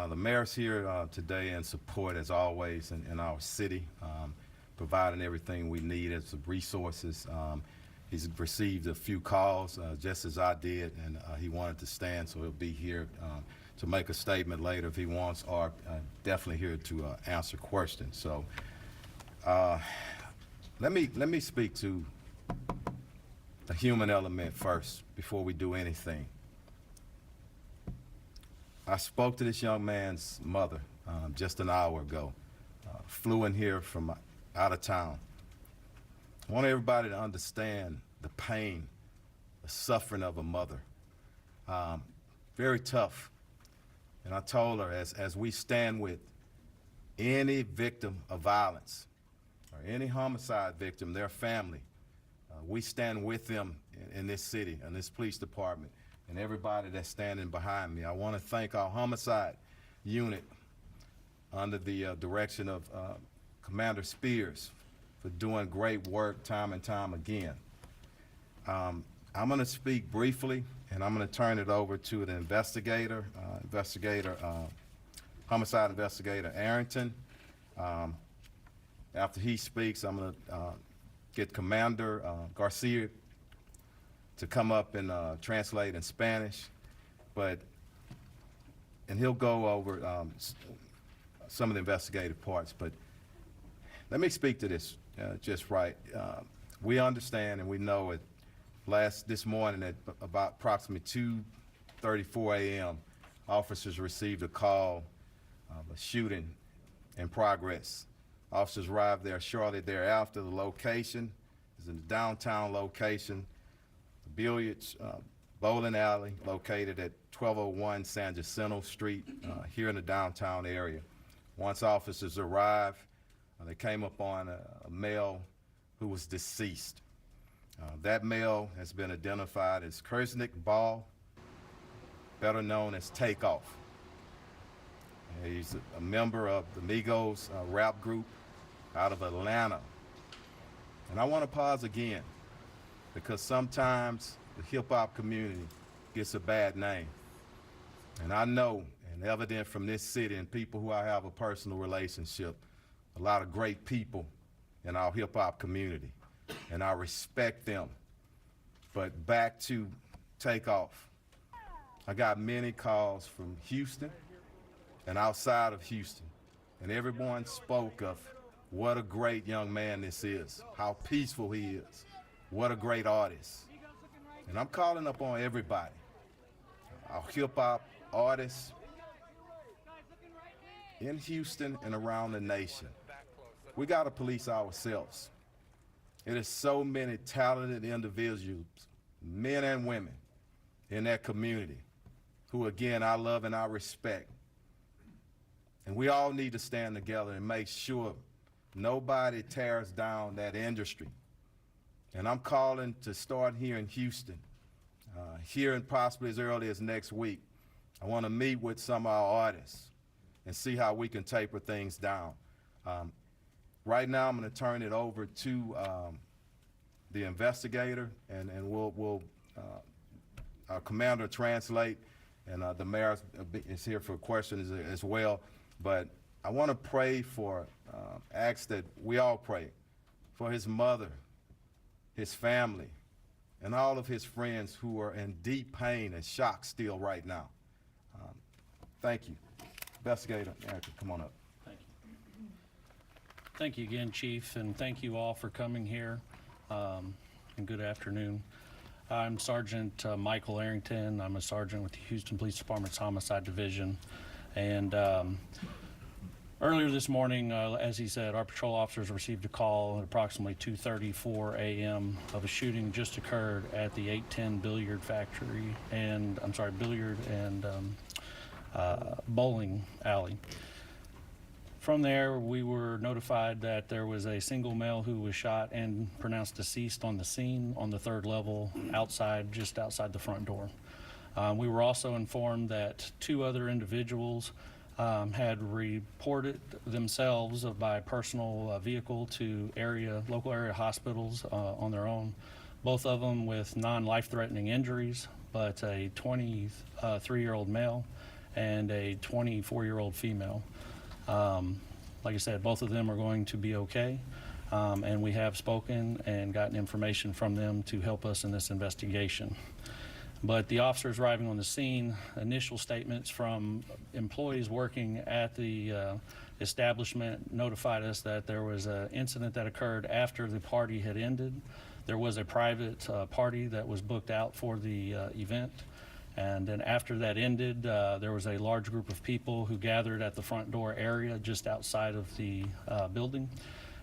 The mayor's here today in support, as always, in our city, providing everything we need as resources. He's received a few calls, just as I did, and he wanted to stand, so he'll be here to make a statement later if he wants, or definitely here to answer questions. So let me speak to the human element first before we do anything. I spoke to this young man's mother just an hour ago. Flew in here from out of town. I want everybody to understand the pain, the suffering of a mother. Very tough. And I told her, as we stand with any victim of violence or any homicide victim, their family, we stand with them in this city, in this police department, and everybody that's standing behind me. I want to thank our homicide unit under the direction of Commander Spears for doing great work time and time again. I'm going to speak briefly, and I'm going to turn it over to the homicide investigator Arrington. After he speaks, I'm going to get Commander Garcia to come up and translate in Spanish, and he'll go over some of the investigative parts. But let me speak to this just right. We understand and we know it. This morning at about approximately 2:34 a.m., officers received a call of a shooting in progress. Officers arrived there shortly thereafter. The location is in the downtown location, the billiards bowling alley located at 1201 San Jacinto Street here in the downtown area. Once officers arrived, they came upon a male who was deceased. That male has been identified as Kersnick Ball, better known as TakeOff. He's a member of the Migos rap group out of Atlanta. And I want to pause again, because sometimes the hip-hop community gets a bad name. And I know, and evident from this city and people who I have a personal relationship, a lot of great people in our hip-hop community, and I respect them. But back to TakeOff. I got many calls from Houston and outside of Houston, and everyone spoke of what a great young man this is, how peaceful he is, what a great artist. And I'm calling up on everybody, our hip-hop artists in Houston and around the nation. We got to police ourselves. It is so many talented individuals, men and women, in that community who, again, I love and I respect. And we all need to stand together and make sure nobody tears down that industry. And I'm calling to start here in Houston, here and possibly as early as next week. I want to meet with some of our artists and see how we can taper things down. Right now, I'm going to turn it over to the investigator, and we'll our commander translate, and the mayor is here for questions as well. But I want to pray for, ask that we all pray for his mother, his family, and all of his friends who are in deep pain and shock still right now. Thank you. Investigator Arrington, come on up. Thank you. Thank you again, Chief, and thank you all for coming here, and good afternoon. I'm Sergeant Michael Arrington. I'm a sergeant with the Houston Police Department's Homicide Division. And earlier this morning, as he said, our patrol officers received a call at approximately 2:34 a.m. of a shooting just occurred at the 810 billiard factory and, billiard and bowling alley. From there, we were notified that there was a single male who was shot and pronounced deceased on the scene on the third level outside, just outside the front door. We were also informed that two other individuals had reported themselves by personal vehicle to local area hospitals on their own, both of them with non-life-threatening injuries, but a 23-year-old male and a 24-year-old female. Like I said, both of them are going to be okay, and we have spoken and gotten information from them to help us in this investigation. But the officers arriving on the scene, initial statements from employees working at the establishment notified us that there was an incident that occurred after the party had ended. There was a private party that was booked out for the event. And then after that ended, there was a large group of people who gathered at the front door area just outside of the building.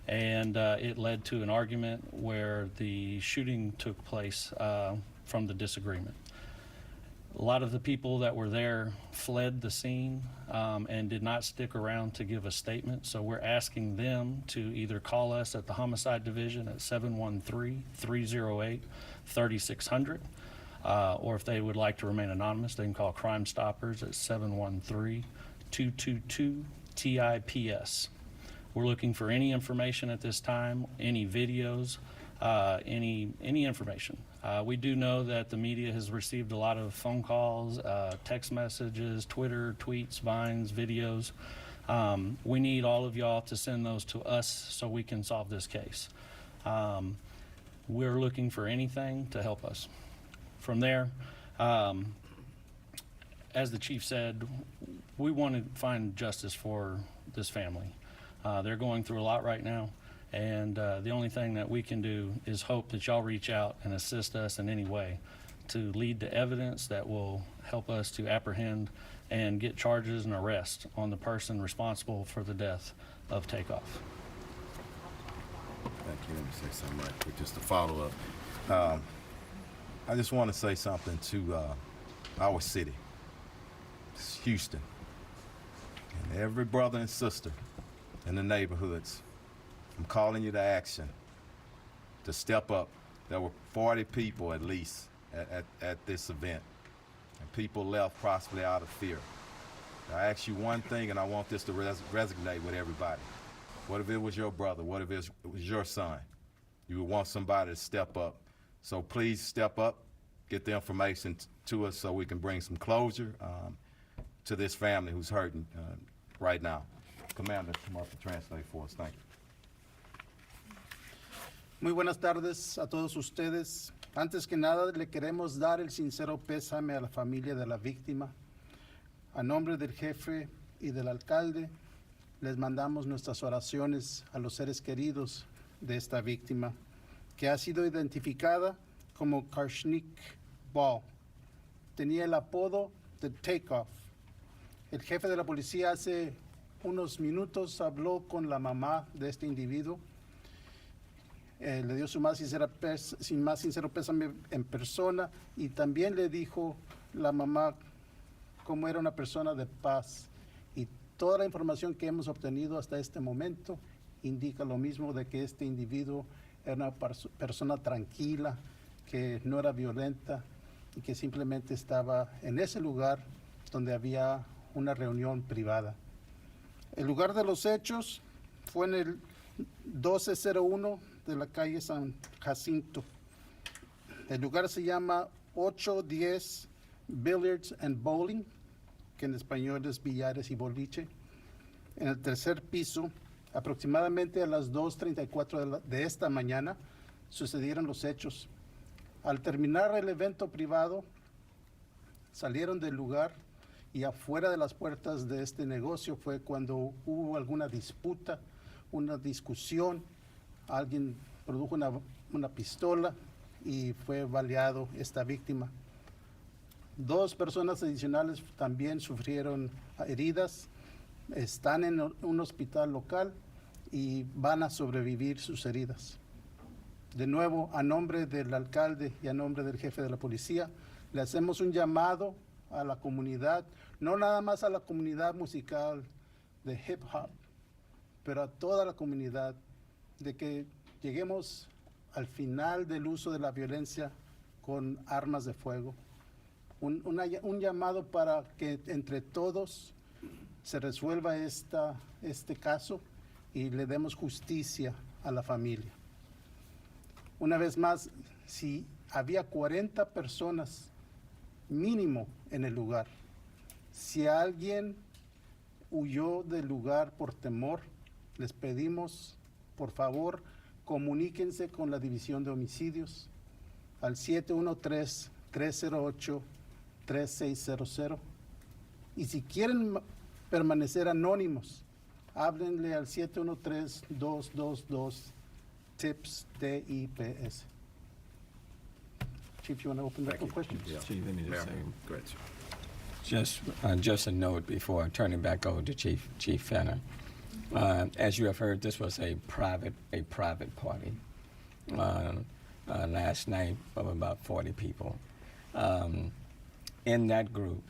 And it led to an argument where the shooting took place from the disagreement. A lot of the people that were there fled the scene and did not stick around to give a statement. So we're asking them to either call us at the Homicide Division at 713-308-3600. Or if they would like to remain anonymous, they can call Crime Stoppers at 713-222-TIPS. We're looking for any information at this time, any videos, any information. We do know that the media has received a lot of phone calls, text messages, Twitter, tweets, vines, videos. We need all of y'all to send those to us so we can solve this case. We're looking for anything to help us. From there, as the chief said, we want to find justice for this family. They're going through a lot right now, and the only thing that we can do is hope that y'all reach out and assist us in any way to lead to evidence that will help us to apprehend and get charges and arrest on the person responsible for the death of TakeOff. Thank you. Let me say something right quick, just to follow up. I just want to say something to our city, it's Houston, and every brother and sister in the neighborhoods. I'm calling you to action, to step up. There were 40 people at least at this event, and people left possibly out of fear. I ask you one thing, and I want this to resonate with everybody. What if it was your brother? What if it was your son? You would want somebody to step up. So please step up, get the information to us so we can bring some closure to this family who's hurting right now. Commander, come up and translate for us. Thank you. Muy buenas tardes a todos ustedes. Antes que nada, le queremos dar el sincero pésame a la familia de la víctima. A nombre del jefe y del alcalde, les mandamos nuestras oraciones a los seres queridos de esta víctima, que ha sido identificada como Karshnik Ball. Tenía el apodo de TakeOff. El jefe de la policía hace unos minutos habló con la mamá de este individuo. Le dio su más sincero pésame en persona, y también le dijo la mamá cómo era una persona de paz. Y toda la información que hemos obtenido hasta este momento indica lo mismo, de que este individuo era una persona tranquila, que no era violenta y que simplemente estaba en ese lugar donde había una reunión privada. El lugar de los hechos fue en el 1201 de la calle San Jacinto. El lugar se llama 810 Billiards and Bowling, que en español es billares y boliche. En el tercer piso, aproximadamente a las 2:34 de esta mañana, sucedieron los hechos. Al terminar el evento privado, salieron del lugar, y afuera de las puertas de este negocio fue cuando hubo alguna disputa, una discusión. Alguien produjo una pistola y fue baleado esta víctima. 2 personas adicionales también sufrieron heridas, están en un hospital local y van a sobrevivir sus heridas. De nuevo, a nombre del alcalde y a nombre del jefe de la policía, le hacemos un llamado a la comunidad, no nada más a la comunidad musical de hip hop, pero a toda la comunidad, de que lleguemos al final del uso de la violencia con armas de fuego. Un llamado para que entre todos se resuelva este caso y le demos justicia a la familia. Una vez más, si había 40 personas mínimo en el lugar, Si alguien huyó del lugar por temor, les pedimos, por favor, comuníquense con la División de Homicidios al 713-308-3600. Y si quieren permanecer anónimos, háblenle al 713-222-TIPS, TIPS. Chief, you want to open up for questions? Chief, let me just say, Go ahead, sir. just a note before turning back over to Chief Fenner. As you have heard, this was a private party last night of about 40 people. In that group,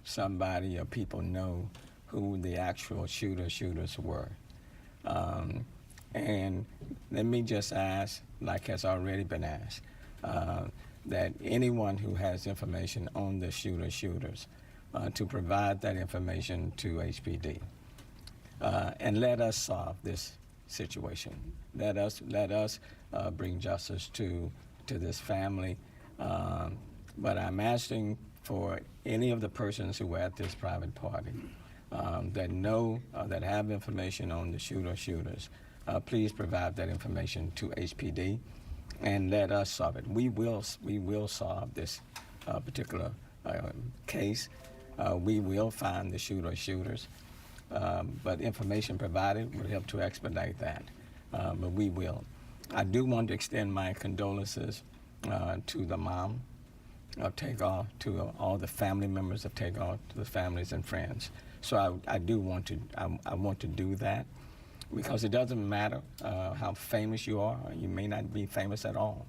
somebody or people know who the actual shooters were. And let me just ask, like has already been asked, that anyone who has information on the shooters to provide that information to HPD. And let us solve this situation. Let us bring justice to this family. But I'm asking for any of the persons who were at this private party that know, that have information on the shooters, please provide that information to HPD and let us solve it. We will solve this particular case. We will find the shooters. But information provided would help to expedite that. But we will. I do want to extend my condolences to the mom of TakeOff, to all the family members of TakeOff, to the families and friends. So I do want to, I want to do that, because it doesn't matter how famous you are. You may not be famous at all.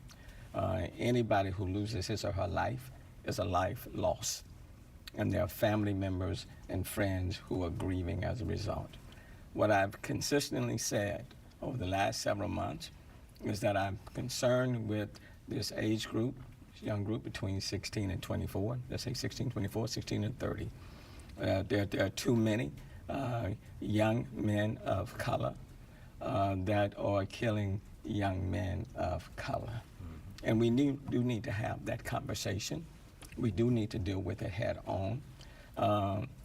Anybody who loses his or her life is a life lost. And there are family members and friends who are grieving as a result. What I've consistently said over the last several months is that I'm concerned with this age group, young group between 16 and 24, let's say 16, 24, 16 and 30. There are too many young men of color that are killing young men of color. And we do need to have that conversation. We do need to deal with it head on.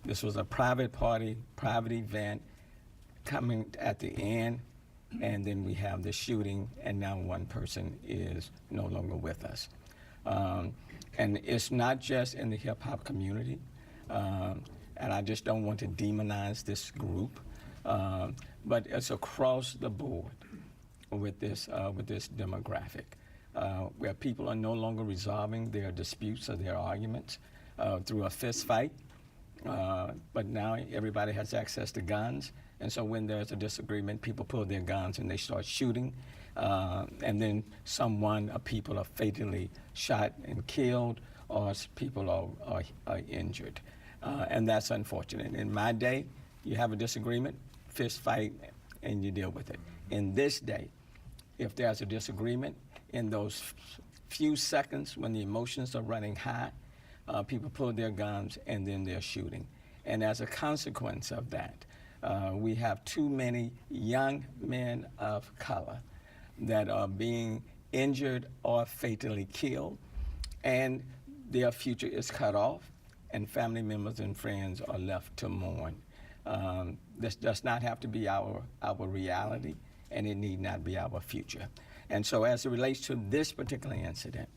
This was a private party, private event coming at the end, and then we have the shooting, and now one person is no longer with us. And it's not just in the hip hop community, and I just don't want to demonize this group, but it's across the board with this demographic. Where people are no longer resolving their disputes or their arguments through a fist fight, but now everybody has access to guns, and so when there's a disagreement, people pull their guns and they start shooting, and then people are fatally shot and killed, or people are injured, and that's unfortunate. In my day, you have a disagreement, fist fight, and you deal with it. In this day, if there's a disagreement, in those few seconds when the emotions are running high, people pull their guns and then they're shooting. And as a consequence of that, we have too many young men of color that are being injured or fatally killed, and their future is cut off, and family members and friends are left to mourn. This does not have to be our reality, and it need not be our future. And so as it relates to this particular incident,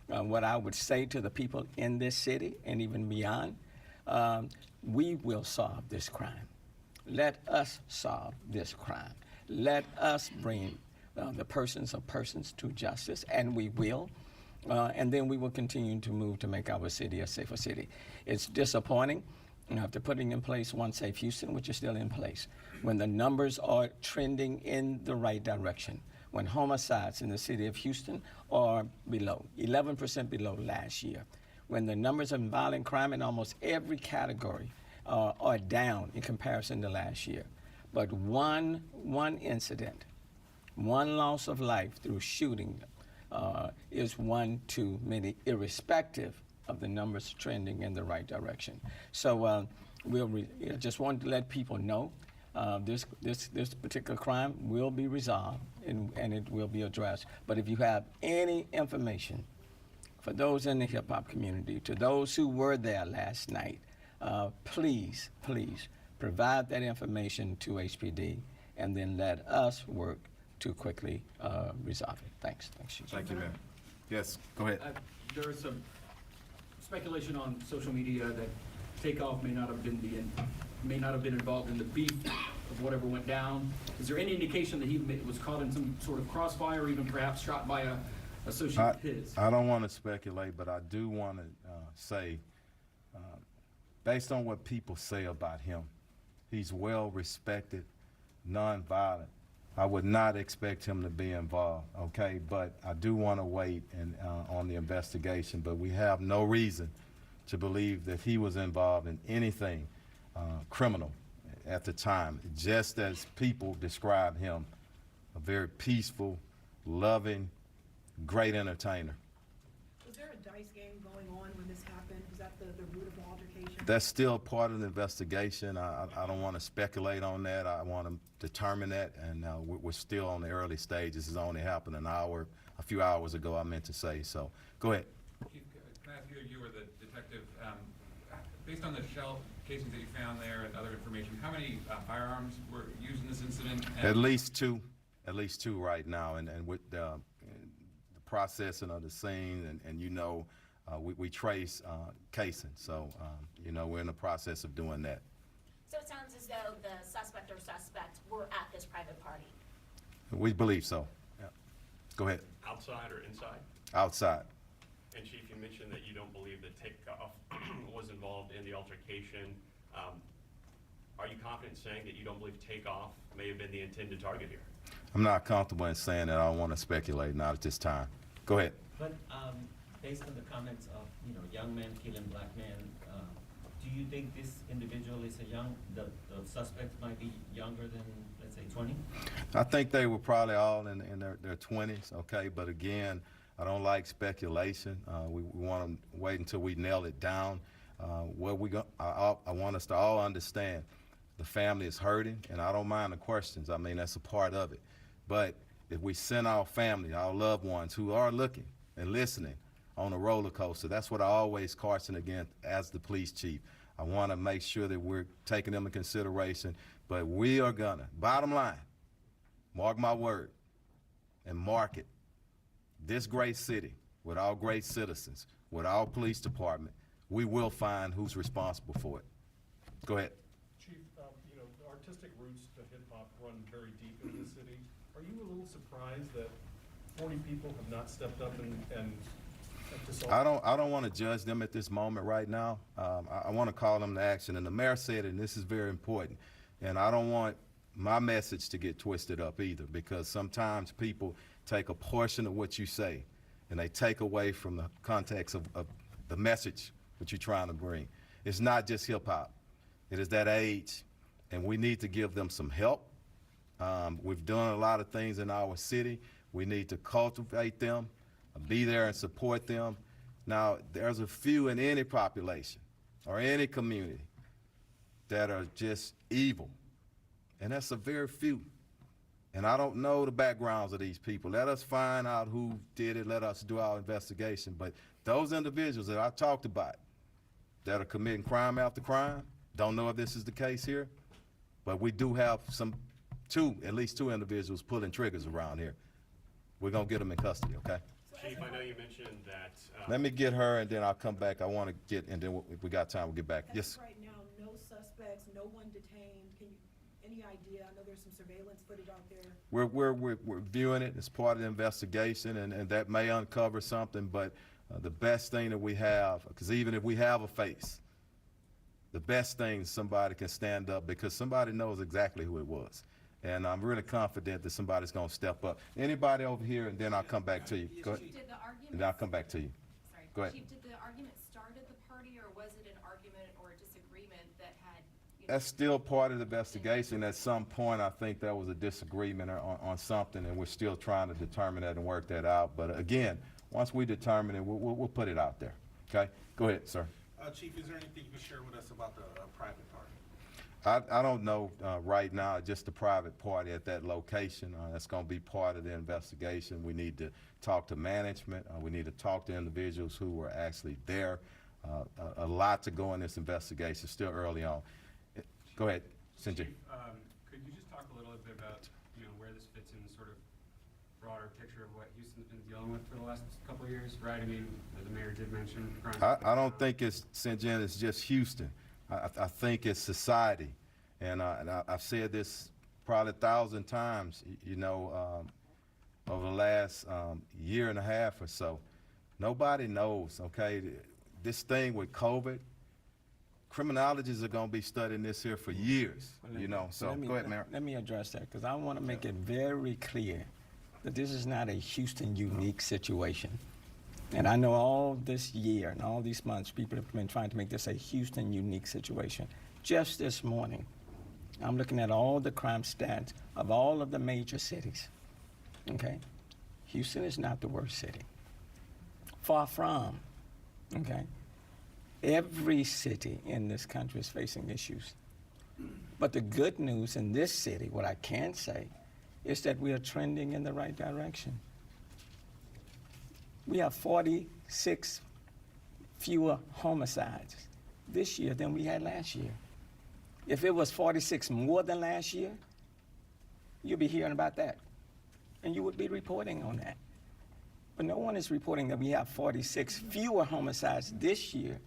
what I would say to the people in this city and even beyond, we will solve this crime. Let us solve this crime. Let us bring the persons to justice, and we will. And then we will continue to move to make our city a safer city. It's disappointing after putting in place One Safe Houston, which is still in place, when the numbers are trending in the right direction, when homicides in the city of Houston are below, 11% below last year, when the numbers of violent crime in almost every category are down in comparison to last year. But one incident, one loss of life through shooting is one too many, irrespective of the numbers trending in the right direction. So just wanted to let people know this particular crime will be resolved and it will be addressed. But if you have any information for those in the hip hop community, to those who were there last night, please, please provide that information to HPD and then let us work to quickly resolve it. Thanks, Chief. Thank you, ma'am. Yes, go ahead. There is some speculation on social media that TakeOff may not have been involved in the beef of whatever went down. Is there any indication that he was caught in some sort of crossfire, or even perhaps shot by a associate of his? I don't want to speculate, but I do want to say, based on what people say about him, he's well respected, nonviolent. I would not expect him to be involved, okay? But I do want to wait on the investigation, but we have no reason to believe that he was involved in anything criminal at the time, just as people describe him, a very peaceful, loving, great entertainer. Was there a dice game going on when this happened? Was that the root of the altercation? That's still part of the investigation. I don't want to speculate on that. I want to determine that, and we're still on the early stages. It's only happened a few hours ago, I meant to say. So go ahead. Chief, can I ask you were the detective, based on the shell casings that you found there and other information, how many firearms were used in this incident? At least two right now, and with the processing of the scene, and we trace casing, so we're in the process of doing that. So it sounds as though the suspect or suspects were at this private party. We believe so. Yeah. Go ahead. Outside or inside? Outside. And Chief, you mentioned that you don't believe that TakeOff was involved in the altercation. Are you confident saying that you don't believe TakeOff may have been the intended target here? I'm not comfortable in saying that. I don't want to speculate, not at this time. Go ahead. But based on the comments of, young men killing black men, do you think this individual is the suspect might be younger than, let's say, 20? I think they were probably all in their 20s, okay? But again, I don't like speculation. We want to wait until we nail it down. I want us to all understand the family is hurting, and I don't mind the questions. I mean, that's a part of it. But if we send our family, our loved ones who are looking and listening on a roller coaster, that's what I always caution against as the police chief. I want to make sure that we're taking them in consideration, but we are gonna, bottom line, mark my word, and mark it. This great city, with our great citizens, with our police department, we will find who's responsible for it. Go ahead. Chief, the artistic roots to hip-hop run very deep into the city. Are you a little surprised that 40 people have not stepped up and to solve? I don't want to judge them at this moment right now. I want to call them to action, and the mayor said it, and this is very important. And I don't want my message to get twisted up either, because sometimes people take a portion of what you say, and they take away from the context of the message that you're trying to bring. It's not just hip-hop. It is that age, and we need to give them some help. We've done a lot of things in our city. We need to cultivate them, be there and support them. Now, there's a few in any population or any community that are just evil, and that's a very few. And I don't know the backgrounds of these people. Let us find out who did it. Let us do our investigation. But those individuals that I talked about that are committing crime after crime, don't know if this is the case here, but we do have at least two individuals pulling triggers around here. We're gonna get them in custody, okay? Chief, I know you mentioned that. Let me get her, and then I'll come back. I want to get, and then if we got time, we'll get back. As Yes. of right now, no suspects, no one detained. Any idea? I know there's some surveillance footage out there. We're viewing it as part of the investigation, and that may uncover something, but the best thing that we have, because even if we have a face, the best thing is somebody can stand up, because somebody knows exactly who it was. And I'm really confident that somebody's going to step up. Anybody over here, and then I'll come back to you. Go ahead. Did the argument? And then I'll come back to you. Sorry. Go ahead. Chief, did the argument start at the party, or was it an argument or a disagreement that had? That's still part of the investigation. At some point, I think there was a disagreement on something, and we're still trying to determine that and work that out. But again, once we determine it, we'll put it out there. Okay? Go ahead, sir. Chief, is there anything you can share with us about the private party? I don't know right now, just the private party at that location. That's going to be part of the investigation. We need to talk to management. We need to talk to individuals who were actually there. A lot to go in this investigation, still early on. Go ahead, Cindy. Chief, could you just talk a little bit about, where this fits in the sort of broader picture of what Houston's been dealing with for the last couple of years, right? I mean, the mayor did mention crime. I don't think it's, Sinjin, it's just Houston. I think it's society. And I've said this probably 1,000 times, over the last year and a half or so. Nobody knows, okay? This thing with COVID, criminologists are going to be studying this here for years, So go ahead, Mayor. Let me address that, because I want to make it very clear that this is not a Houston unique situation. And I know all this year and all these months, people have been trying to make this a Houston unique situation. Just this morning, I'm looking at all the crime stats of all of the major cities, okay? Houston is not the worst city. Far from, okay? Every city in this country is facing issues. But the good news in this city, what I can say, is that we are trending in the right direction. We have 46 fewer homicides this year than we had last year. If it was 46 more than last year, you'd be hearing about that. And you would be reporting on that. But no one is reporting that we have 46 fewer homicides this year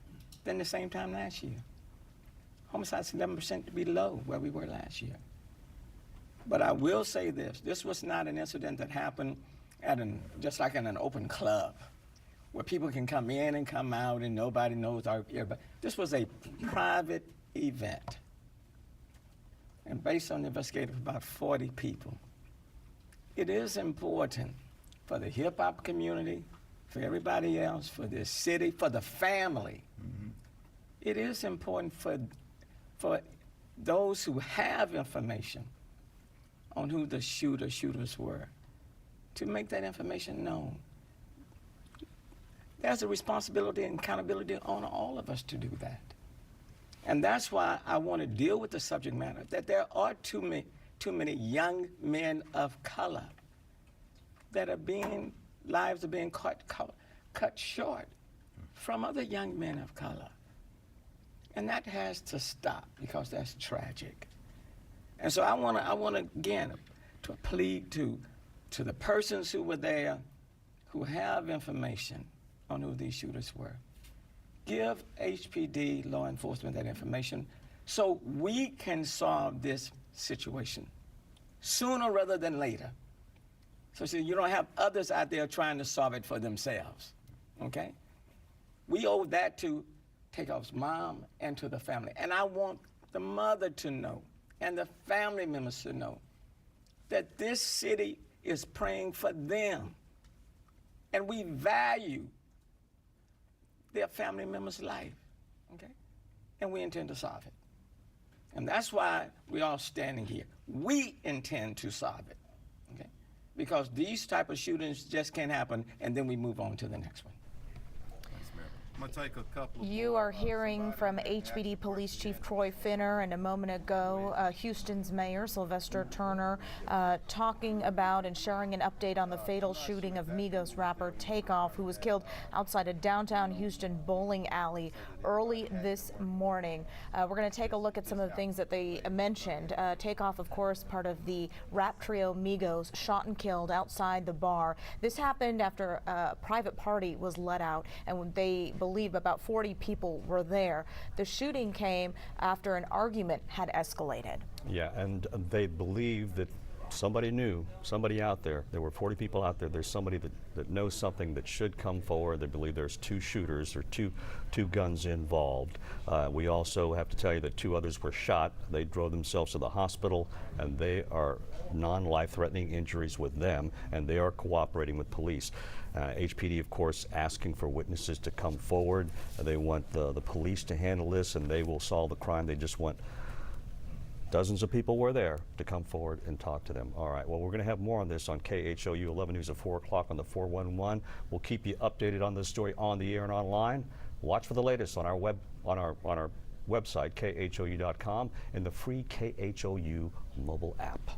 than the same time last year. Homicides 11% below where we were last year. But I will say this was not an incident that happened at just like in an open club where people can come in and come out and nobody knows everybody. This was a private event. And based on the investigation of about 40 people, it is important for the hip hop community, for everybody else, for this city, for the family. Mm-hmm. It is important for those who have information on who the shooters were to make that information known. There's a responsibility and accountability on all of us to do that. And that's why I want to deal with the subject matter, that there are too many young men of color that lives are being cut short from other young men of color. And that has to stop because that's tragic. And so I want to again to plead to the persons who were there, who have information on who these shooters were. Give HPD law enforcement that information so we can solve this situation sooner rather than later. So you don't have others out there trying to solve it for themselves, okay? We owe that to TakeOff's mom and to the family. And I want the mother to know and the family members to know that this city is praying for them. And we value their family member's life, okay? And we intend to solve it. And that's why we're all standing here. We intend to solve it, okay? Because these type of shootings just can't happen and then we move on to the next one. I'm gonna take a couple. You are hearing from HPD Police Chief Troy Finner, and a moment ago, Houston's Mayor Sylvester Turner talking about and sharing an update on the fatal shooting of Migos rapper TakeOff, who was killed outside a downtown Houston bowling alley early this morning. We're going to take a look at some of the things that they mentioned. TakeOff, of course, part of the rap trio Migos, shot and killed outside the bar. This happened after a private party was let out, and they believe about 40 people were there. The shooting came after an argument had escalated. Yeah, and they believe that somebody knew, somebody out there were 40 people out there, there's somebody that knows something that should come forward. They believe there's two shooters or two guns involved. We also have to tell you that 2 others were shot. They drove themselves to the hospital, and they are non-life-threatening injuries with them, and they are cooperating with police. HPD, of course, asking for witnesses to come forward. They want the police to handle this, and they will solve the crime. They just want dozens of people were there to come forward and talk to them. All right, well, we're going to have more on this on KHOU 11 News at 4 o'clock on the 411. We'll keep you updated on this story on the air and online. Watch for the latest on our website, khou.com, and the free KHOU mobile app.